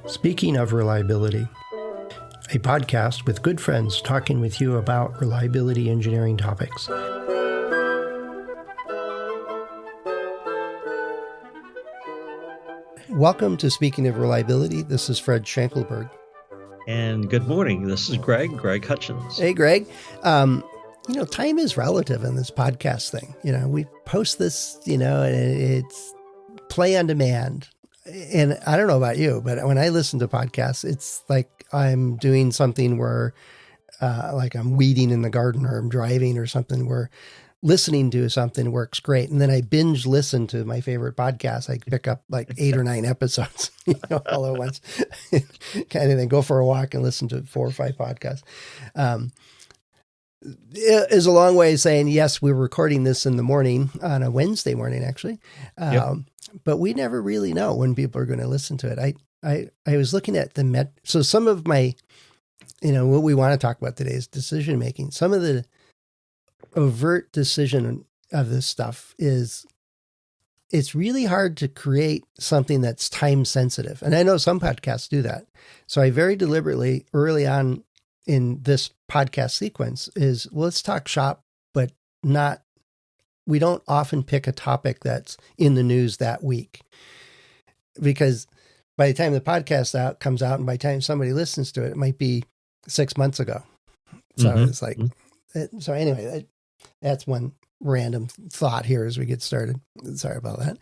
Speaking of reliability, a podcast with good friends talking with you about reliability engineering topics. Welcome to Speaking of Reliability. This is Fred Schenkelberg. And good morning. This is Greg Hutchins. Hey, Greg. Time is relative in this podcast thing. We post this, and it's play on demand. And I don't know about you, but when I listen to podcasts, it's like I'm doing something where, like I'm weeding in the garden or I'm driving or something, where listening to something works great. And then I binge listen to my favorite podcast. I pick up like 8 or 9 episodes, all at once, kind of then go for a walk and listen to 4 or 5 podcasts. It is a long way of saying, yes, we're recording this in the morning on a Wednesday morning, actually. Yep. But we never really know when people are going to listen to it. I was looking at so some of my, what we want to talk about today is decision making. Some of the overt decision of this stuff is it's really hard to create something that's time sensitive. And I know some podcasts do that. So I very deliberately early on in this podcast sequence is, well, let's talk shop, but we don't often pick a topic that's in the news that week, because by the time the podcast comes out and by the time somebody listens to it, it might be 6 months ago. So it's like, so anyway, that's one random thought here as we get started. Sorry about that.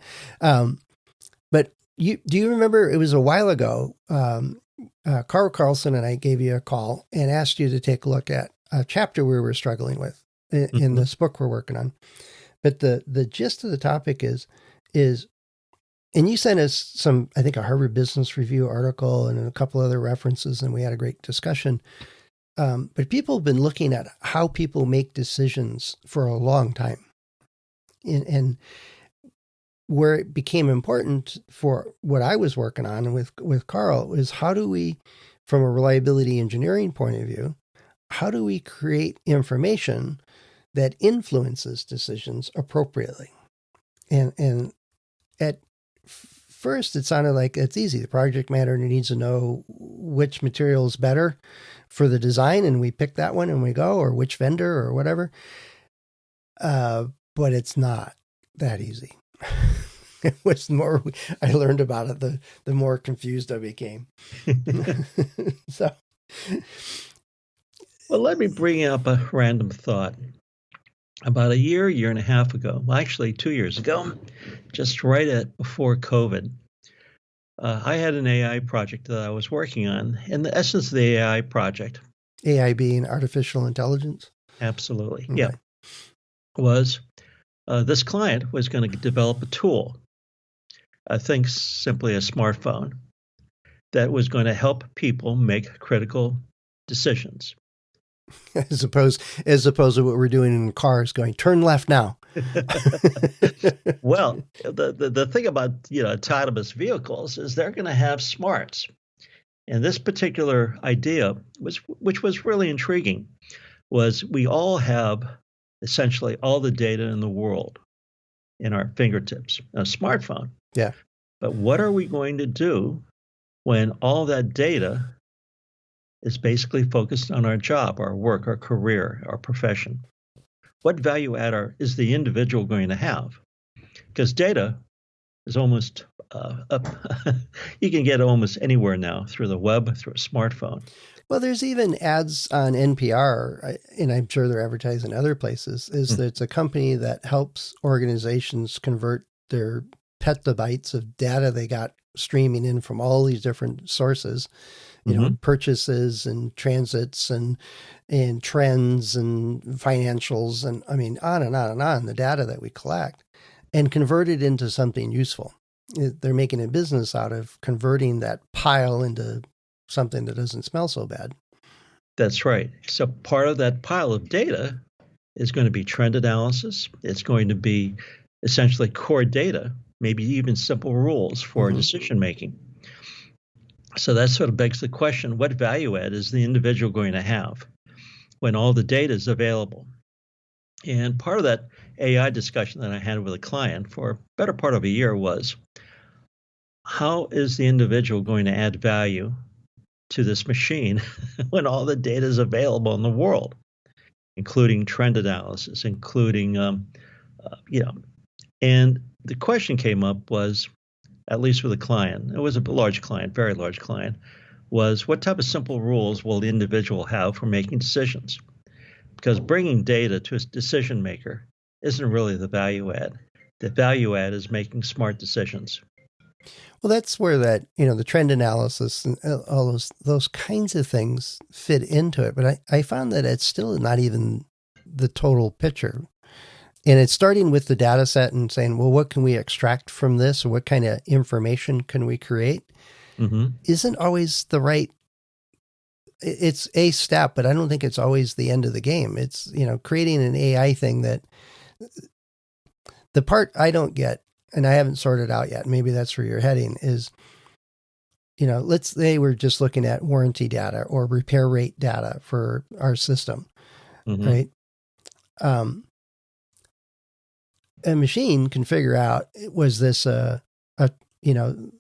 But do you remember, it was a while ago, Carl Carlson and I gave you a call and asked you to take a look at a chapter we were struggling with in this book we're working on. But the gist of the topic is, and you sent us some, I think a Harvard Business Review article and a couple other references, and we had a great discussion. But people have been looking at how people make decisions for a long time. And where it became important for what I was working on with Carl is, how do we, from a reliability engineering point of view, how do we create information that influences decisions appropriately? And at first it sounded like it's easy. The project manager needs to know which material is better for the design, and we pick that one and we go, or which vendor or whatever. But it's not that easy. It was the more I learned about it, the more confused I became. So, well, let me bring up a random thought. About a year and a half ago, well, actually 2 years ago, just before COVID, I had an AI project that I was working on. And the essence of the AI project, AI being artificial intelligence? Absolutely. Okay. Yeah. Was this client was going to develop a tool, I think simply a smartphone, that was going to help people make critical decisions. As opposed to what we're doing in cars, going, turn left now. Well, the thing about autonomous vehicles is they're going to have smarts, and this particular idea which was really intriguing, was we all have essentially all the data in the world in our fingertips, a smartphone. Yeah. But what are we going to do when all that data is basically focused on our job, our work, our career, our profession? What value add is the individual going to have? Because data is almost you can get almost anywhere now through the web, through a smartphone. Well, there's even ads on NPR, and I'm sure they're advertising other places, that it's a company that helps organizations convert their petabytes of data they got streaming in from all these different sources, purchases and transits and trends and financials, and I mean, on and on and on, the data that we collect, and convert it into something useful. They're making a business out of converting that pile into something that doesn't smell so bad. That's right. So part of that pile of data is going to be trend analysis. It's going to be essentially core data, maybe even simple rules for decision making. So that sort of begs the question, what value add is the individual going to have when all the data is available? And part of that AI discussion that I had with a client for a better part of a year was, how is the individual going to add value to this machine when all the data is available in the world, including trend analysis, including, you know, and the question came up was, at least with a client, it was a large client, very large client, was what type of simple rules will the individual have for making decisions? Because bringing data to a decision maker isn't really the value add. The value add is making smart decisions. Well, that's where that, the trend analysis and all those kinds of things fit into it. But I found that it's still not even the total picture. And it's starting with the data set and saying, well, what can we extract from this? Or what kind of information can we create? Mm-hmm. Isn't always the right. It's a step, but I don't think it's always the end of the game. It's, creating an AI thing that the part I don't get, and I haven't sorted out yet, maybe that's where you're heading, is, let's say we're just looking at warranty data or repair rate data for our system, Mm-hmm. right? A machine can figure out, was this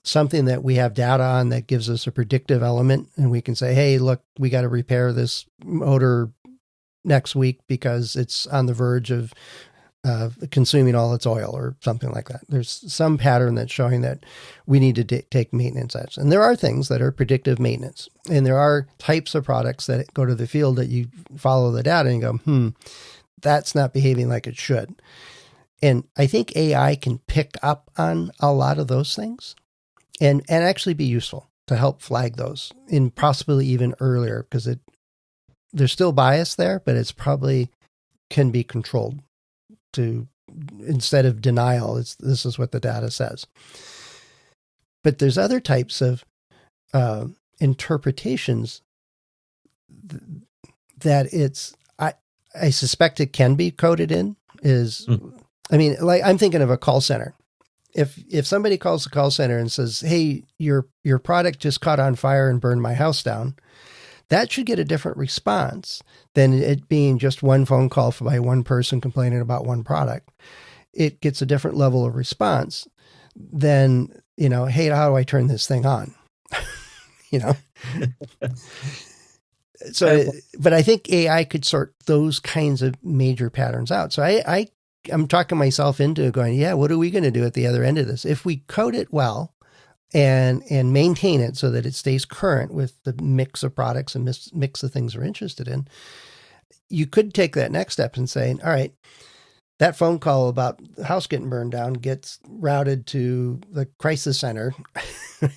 something that we have data on that gives us a predictive element, and we can say, hey, look, we got to repair this motor next week because it's on the verge of consuming all its oil or something like that. There's some pattern that's showing that we need to take maintenance actions. And there are things that are predictive maintenance. And there are types of products that go to the field that you follow the data and go, that's not behaving like it should. And I think AI can pick up on a lot of those things and actually be useful to help flag those, in possibly even earlier, because there's still bias there, but it's probably can be controlled to, instead of denial, this is what the data says. But there's other types of interpretations that I suspect it can be coded in like I'm thinking of a call center. If somebody calls the call center and says, hey, your product just caught on fire and burned my house down, that should get a different response than it being just one phone call by one person complaining about one product. It gets a different level of response than, hey, how do I turn this thing on? So, but I think AI could sort those kinds of major patterns out. So I'm talking myself into going, yeah, what are we going to do at the other end of this? If we code it well and maintain it so that it stays current with the mix of products and mix of things we're interested in, you could take that next step and say, all right, that phone call about the house getting burned down gets routed to the crisis center.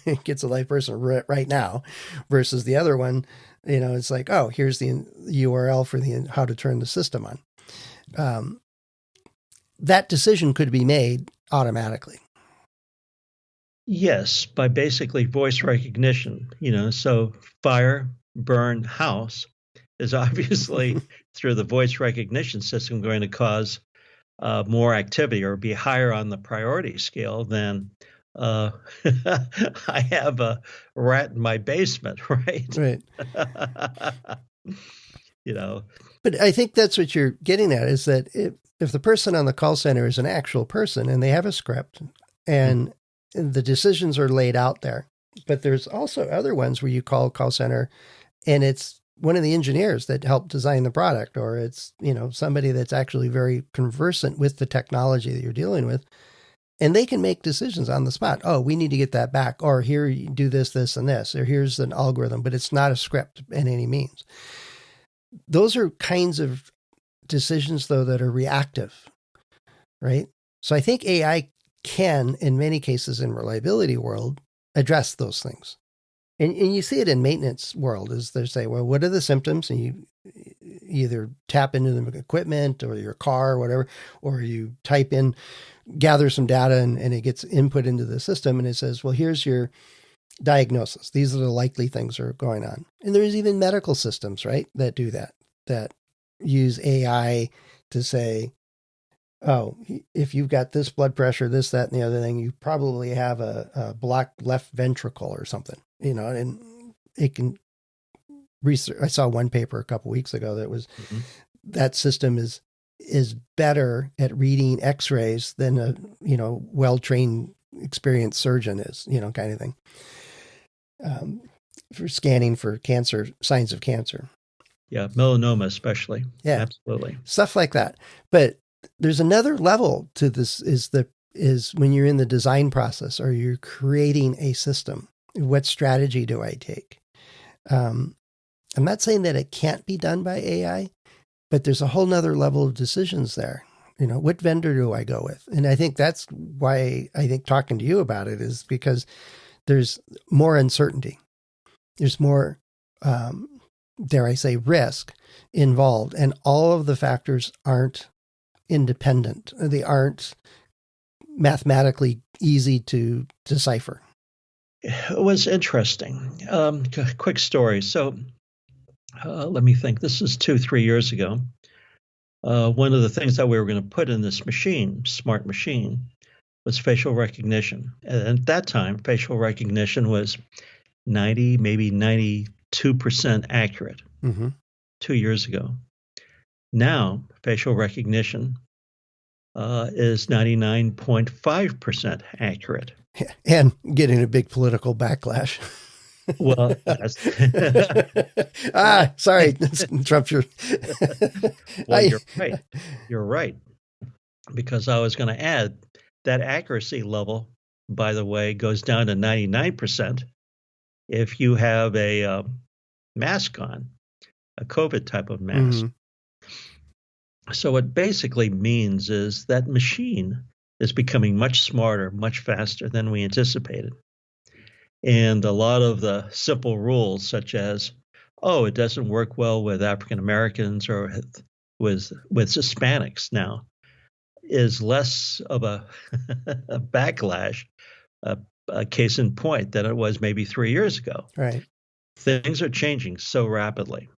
It gets a live person right now, versus the other one, it's like, oh, here's the URL for how to turn the system on. That decision could be made automatically. Yes, by basically voice recognition, so fire, burn, house is obviously through the voice recognition system going to cause more activity or be higher on the priority scale than I have a rat in my basement, right? Right. you know. But I think that's what you're getting at, is that if the person on the call center is an actual person and they have a script and the decisions are laid out there, but there's also other ones where you call center and it's one of the engineers that helped design the product, or it's, somebody that's actually very conversant with the technology that you're dealing with. And they can make decisions on the spot. Oh, we need to get that back. Or here, you do this, this, and this. Or here's an algorithm, but it's not a script in any means. Those are kinds of decisions, though, that are reactive, right? So I think AI can, in many cases in reliability world, address those things. And you see it in maintenance world, as they say, well, what are the symptoms? And you either tap into the equipment or your car or whatever, or you type in, gather some data and it gets input into the system and it says, well, here's your diagnosis. These are the likely things that are going on. And there's even medical systems, right, that do that use AI to say, oh, if you've got this blood pressure, this, that, and the other thing, you probably have a blocked left ventricle or something, and it can research. I saw one paper a couple of weeks ago that was that system is better at reading x-rays than a, well-trained, experienced surgeon is, kind of thing. For scanning for cancer, signs of cancer. Yeah, melanoma especially. Yeah, absolutely. Stuff like that. But there's another level to this is when you're in the design process or you're creating a system. What strategy do I take? I'm not saying that it can't be done by AI, but there's a whole nother level of decisions there. What vendor do I go with? And I think that's why I think talking to you about it is because there's more uncertainty. There's more, dare I say, risk involved. And all of the factors aren't independent. They aren't mathematically easy to decipher. It was interesting. Quick story. So let me think. This is 2-3 years ago. One of the things that we were going to put in this machine, smart machine, was facial recognition. And at that time, facial recognition was 90, maybe 92% accurate 2 years ago. Now, facial recognition is 99.5% accurate. And getting a big political backlash. Well, sorry, Trump. Well, you're right. You're right. Because I was going to add that accuracy level, by the way, goes down to 99% if you have a mask on, a COVID type of mask. So what basically means is that machine is becoming much smarter, much faster than we anticipated. And a lot of the simple rules, such as, it doesn't work well with African Americans or with Hispanics now, is less of a backlash, a case in point, than it was maybe 3 years ago. Right. Things are changing so rapidly.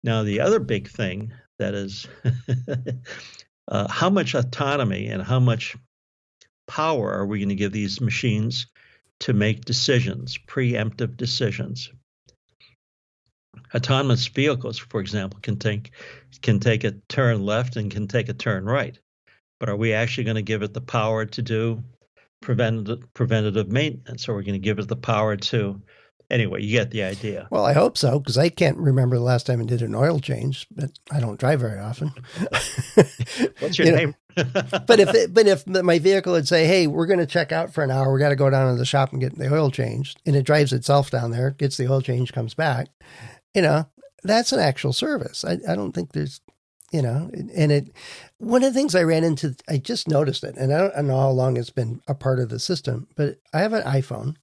Now, the other big thing that is how much autonomy and how much power are we going to give these machines to make decisions, preemptive decisions? Autonomous vehicles, for example, can take a turn left and can take a turn right. But are we actually going to give it the power to do preventative maintenance? Or are we going to give it the power to... Anyway, you get the idea. Well, I hope so, because I can't remember the last time I did an oil change, but I don't drive very often. What's your name? But if my vehicle would say, hey, we're going to check out for an hour, we got to go down to the shop and get the oil changed, and it drives itself down there, gets the oil change, comes back, that's an actual service. I don't think there's, and one of the things I ran into, I just noticed it, and I don't know how long it's been a part of the system, but I have an iPhone,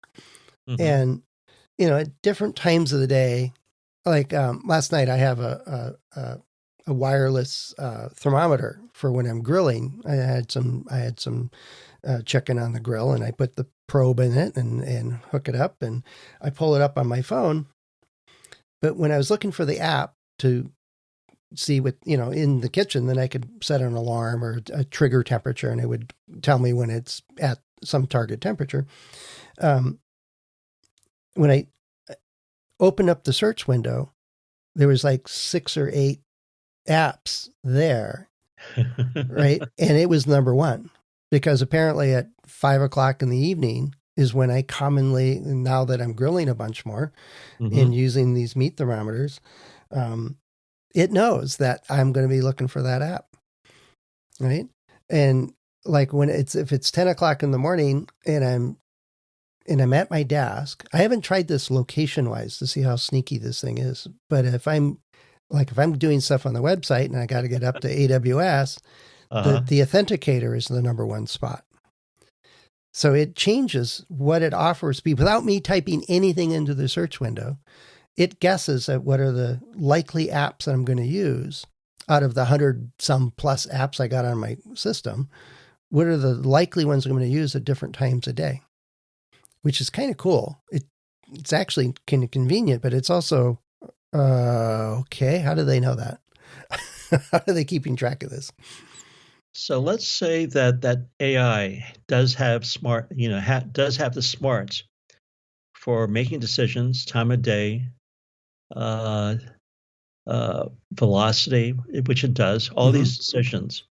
and at different times of the day, like last night, I have a wireless thermometer for when I'm grilling. I had some chicken on the grill, and I put the probe in it and hook it up, and I pull it up on my phone. But when I was looking for the app to see what, in the kitchen, then I could set an alarm or a trigger temperature, and it would tell me when it's at some target temperature. When I opened up the search window, there was like 6 or 8 apps there, right? And it was number one, because apparently at 5 o'clock in the evening is when I commonly, now that I'm grilling a bunch more and using these meat thermometers, it knows that I'm going to be looking for that app, right? And like if it's 10 o'clock in the morning and I'm at my desk, I haven't tried this location wise to see how sneaky this thing is. But if I'm doing stuff on the website and I got to get up to AWS, the authenticator is the number one spot. So it changes what it offers me without me typing anything into the search window. It guesses at what are the likely apps that I'm going to use out of the 100 some plus apps I got on my system. What are the likely ones I'm going to use at different times a day? Which is kind of cool. It's actually kind of convenient, but it's also, okay, how do they know that? How are they keeping track of this? So let's say that AI does have does have the smarts for making decisions, time of day, velocity, which it does, all these decisions.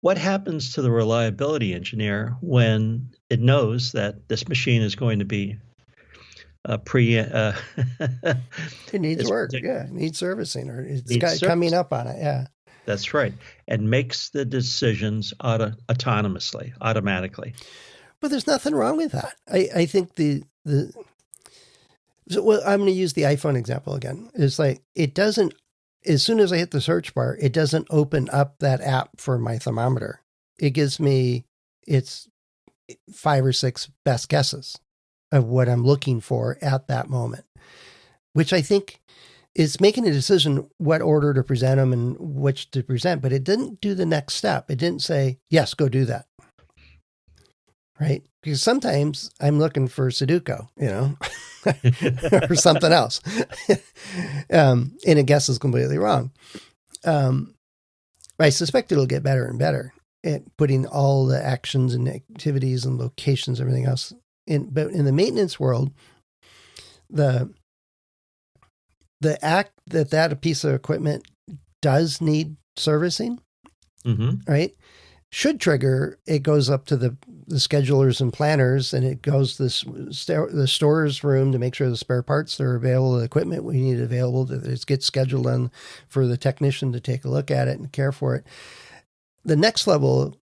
what happens to the reliability engineer when it knows that this machine is going to be It needs it's work. Yeah, it needs servicing, or it's needs got coming service. up on it. Yeah. That's right, and makes the decisions autonomously, automatically. But there's nothing wrong with that. I think the so, well, I'm going to use the iPhone example again. It's like it doesn't. As soon as I hit the search bar, it doesn't open up that app for my thermometer. It gives me its 5 or 6 best guesses of what I'm looking for at that moment, which I think is making a decision what order to present them and which to present. But it didn't do the next step. It didn't say, yes, go do that. Right? Because sometimes I'm looking for Sudoku, or something else. And a guess is completely wrong. I suspect it'll get better and better at putting all the actions and activities and locations, everything else in. But in the maintenance world, the act that piece of equipment does need servicing, right, should trigger, it goes up to the schedulers and planners, and it goes to the storage room to make sure the spare parts are available, the equipment we need available, that it gets scheduled on for the technician to take a look at it and care for it. The next level,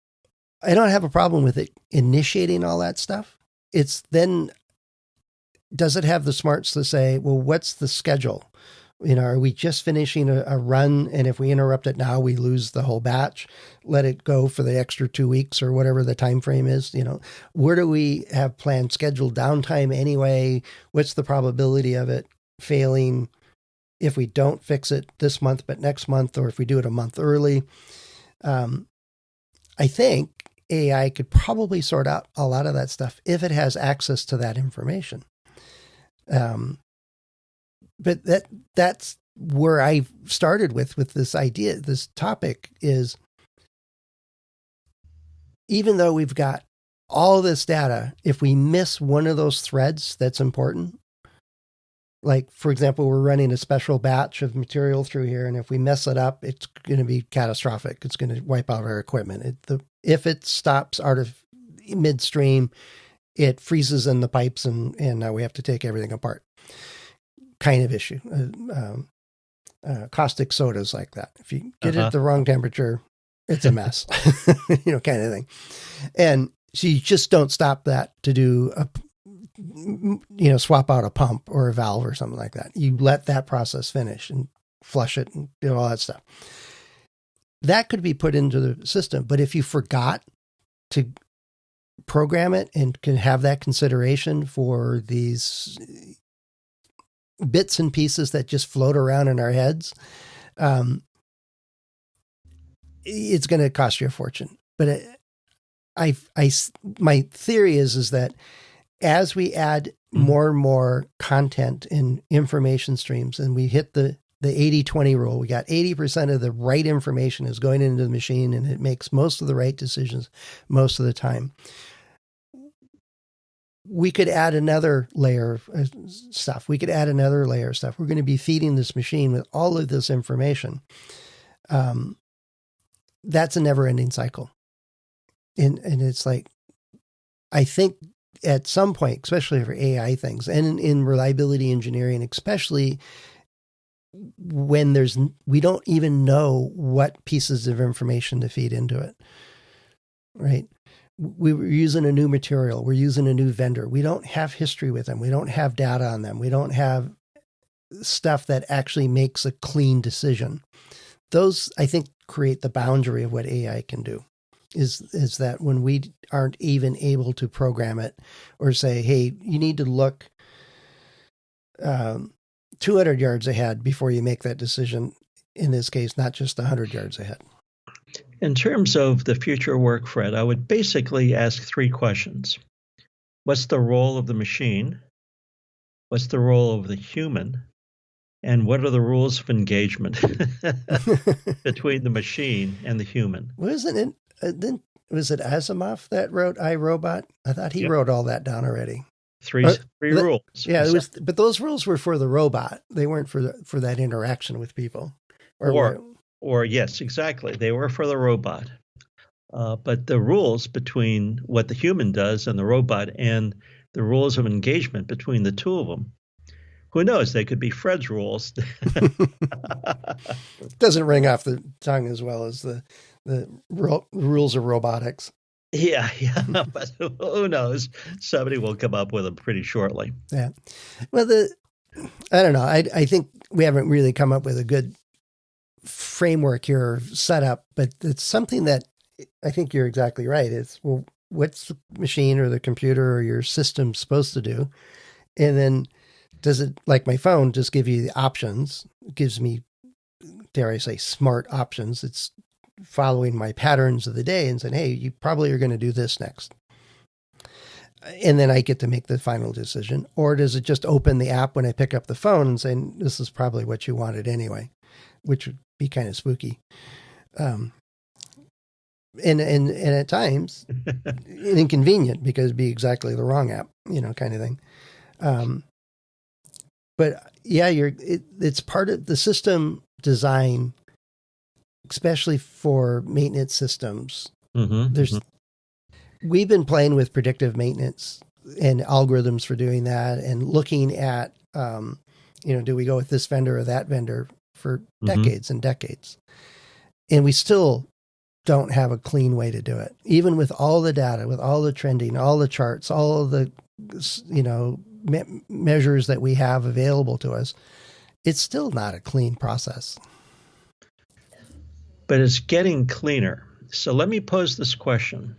I don't have a problem with it initiating all that stuff. It's then, does it have the smarts to say, well, what's the schedule? Are we just finishing a run, and if we interrupt it now, we lose the whole batch? Let it go for the extra 2 weeks or whatever the time frame is. Where do we have planned scheduled downtime anyway? What's the probability of it failing if we don't fix it this month but next month, or if we do it a month early? I think AI could probably sort out a lot of that stuff if it has access to that information. But that's where I started with this idea. This topic is, even though we've got all this data, if we miss one of those threads that's important, like, for example, we're running a special batch of material through here, and if we mess it up, it's going to be catastrophic. It's going to wipe out our equipment. If it stops midstream, it freezes in the pipes, and now we have to take everything apart. Kind of issue. Caustic sodas like that. If you get it at the wrong temperature, it's a mess, kind of thing. And so you just don't stop that to do swap out a pump or a valve or something like that. You let that process finish and flush it and do all that stuff. That could be put into the system. But if you forgot to program it and can have that consideration for these bits and pieces that just float around in our heads, it's going to cost you a fortune. But my theory is that as we add more and more content and information streams, and we hit the 80-20 rule, we got 80% of the right information is going into the machine, and it makes most of the right decisions most of the time. We could add another layer of stuff. We're going to be feeding this machine with all of this information. That's a never-ending cycle. And it's like, I think at some point, especially for AI things and in reliability engineering, especially when we don't even know what pieces of information to feed into it, right? We were using a new material. We're using a new vendor. We don't have history with them. We don't have data on them. We don't have stuff that actually makes a clean decision. Those, I think, create the boundary of what AI can do, is that when we aren't even able to program it or say, hey, you need to look 200 yards ahead before you make that decision. In this case, not just 100 yards ahead. In terms of the future work, Fred, I would basically ask 3 questions. What's the role of the machine? What's the role of the human? And what are the rules of engagement between the machine and the human? Wasn't it? Was it Asimov that wrote I, Robot? I thought he wrote all that down already. Three rules. Yeah, it was, but those rules were for the robot. They weren't for that interaction with people. Or yes, exactly. They were for the robot. But the rules between what the human does and the robot and the rules of engagement between the two of them, who knows? They could be Fred's rules. Doesn't ring off the tongue as well as the rules of robotics. Yeah, but who knows? Somebody will come up with them pretty shortly. Yeah. Well, I don't know. I think we haven't really come up with a good framework here or setup, but it's something that I think you're exactly right. It's, well, what's the machine or the computer or your system supposed to do? And then does it, like my phone, just give you the options? It gives me, dare I say, smart options. It's following my patterns of the day and saying, hey, you probably are going to do this next. And then I get to make the final decision. Or does it just open the app when I pick up the phone and say, this is probably what you wanted anyway, which would be kind of spooky. And at times inconvenient because it'd be exactly the wrong app, kind of thing. But yeah, it's part of the system design, especially for maintenance systems. We've been playing with predictive maintenance and algorithms for doing that, and looking at, do we go with this vendor or that vendor for decades and decades, and we still don't have a clean way to do it. Even with all the data, with all the trending, all the charts, all of the, measures that we have available to us, it's still not a clean process. But it's getting cleaner. So let me pose this question.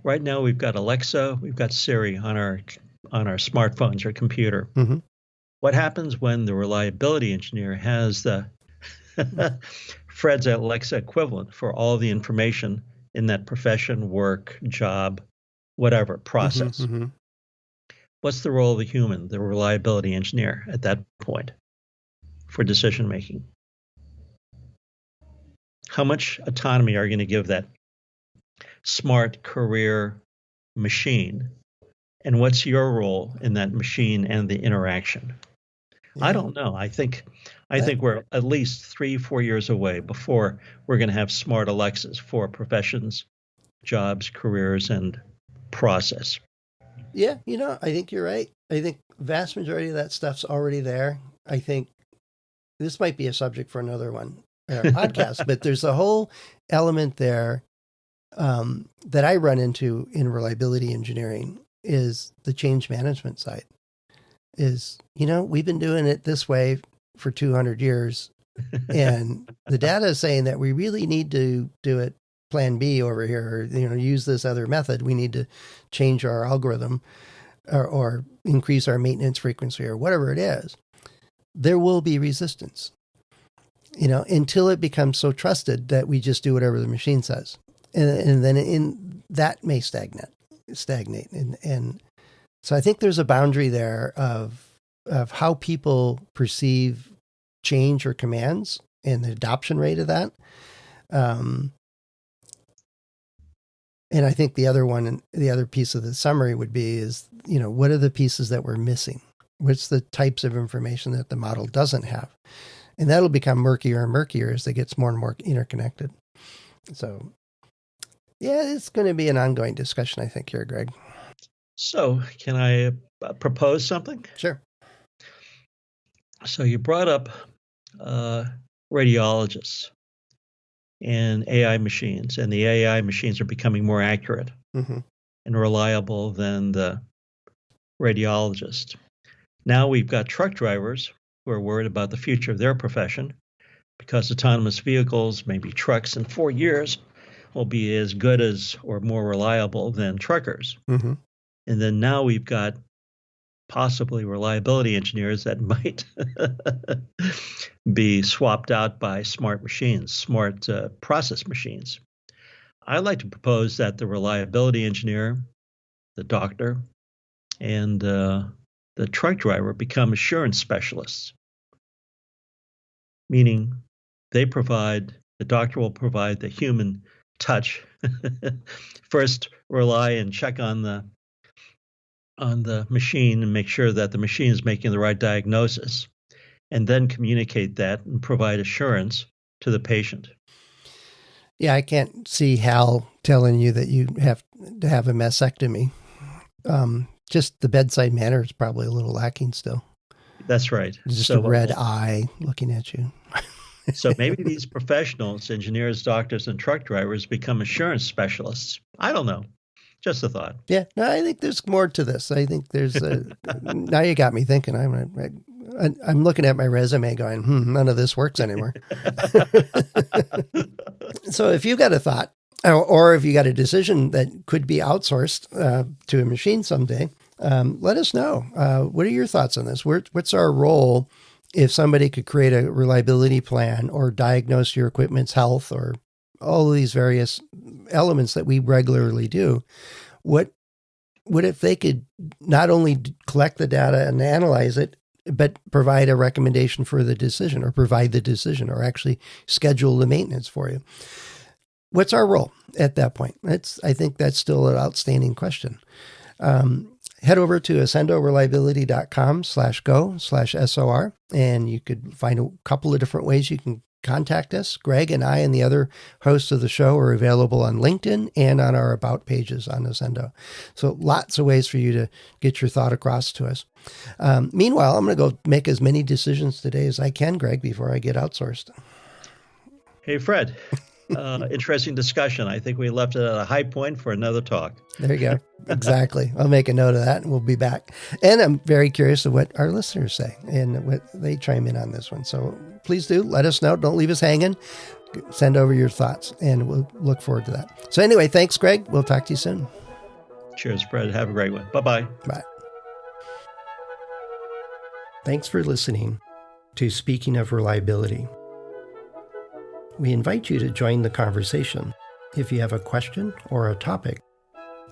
Right now we've got Alexa, we've got Siri on our smartphones or computer. Mm-hmm. What happens when the reliability engineer has the Fred's Alexa equivalent for all the information in that profession, work, job, whatever process? Mm-hmm. What's the role of the human, the reliability engineer, at that point for decision making? How much autonomy are you going to give that smart career machine? And what's your role in that machine and the interaction? Yeah. I don't know. I think we're at least 3-4 years away before we're going to have smart Alexas for professions, jobs, careers, and process. Yeah, I think you're right. I think vast majority of that stuff's already there. I think this might be a subject for another one, podcast, but there's a whole element there that I run into in reliability engineering is the change management side. Is, we've been doing it this way for 200 years, and the data is saying that we really need to do it plan B over here, or, use this other method. We need to change our algorithm or increase our maintenance frequency or whatever it is. There will be resistance, until it becomes so trusted that we just do whatever the machine says. And then that may stagnate. And so I think there's a boundary there of how people perceive change or commands and the adoption rate of that. And I think the other piece of the summary would be is, what are the pieces that we're missing? What's the types of information that the model doesn't have? And that'll become murkier and murkier as it gets more and more interconnected. So, yeah, it's going to be an ongoing discussion, I think, here, Greg. So, can I propose something? Sure. So you brought up radiologists and AI machines, and the AI machines are becoming more accurate and reliable than the radiologist. Now we've got truck drivers who are worried about the future of their profession because autonomous vehicles, maybe trucks in 4 years, will be as good as or more reliable than truckers. And then now we've got possibly reliability engineers that might be swapped out by smart machines, smart process machines. I'd like to propose that the reliability engineer, the doctor, and the truck driver become assurance specialists, meaning the doctor will provide the human touch. First, rely and check on the machine and make sure that the machine is making the right diagnosis, and then communicate that and provide assurance to the patient. Yeah, I can't see Hal telling you that you have to have a mastectomy. Just the bedside manner is probably a little lacking still. That's right. Just a red eye looking at you. So maybe these professionals, engineers, doctors, and truck drivers become assurance specialists. I don't know. Just a thought. Yeah, no, I think there's more to this. I think there's now you got me thinking. I'm looking at my resume going, none of this works anymore. So if you got a thought, or if you got a decision that could be outsourced to a machine someday, let us know. What are your thoughts on this? What's our role if somebody could create a reliability plan or diagnose your equipment's health or all of these various elements that we regularly do? What if they could not only collect the data and analyze it, but provide a recommendation for the decision or provide the decision or actually schedule the maintenance for you? What's our role at that point? I think that's still an outstanding question. Head over to accendoreliability.com/go/SOR, and you could find a couple of different ways you can contact us. Greg and I and the other hosts of the show are available on LinkedIn and on our About pages on Accendo. So lots of ways for you to get your thought across to us. Meanwhile, I'm going to go make as many decisions today as I can, Greg, before I get outsourced. Hey, Fred. Interesting discussion. I think we left it at a high point for another talk. There you go. Exactly. I'll make a note of that and we'll be back. And I'm very curious of what our listeners say and what they chime in on this one. So please do let us know. Don't leave us hanging. Send over your thoughts and we'll look forward to that. So anyway, thanks, Greg. We'll talk to you soon. Cheers, Fred. Have a great one. Bye-bye. Bye. Thanks for listening to Speaking of Reliability. We invite you to join the conversation. If you have a question or a topic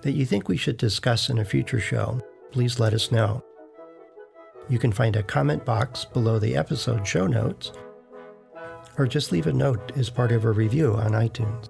that you think we should discuss in a future show, please let us know. You can find a comment box below the episode show notes, or just leave a note as part of a review on iTunes.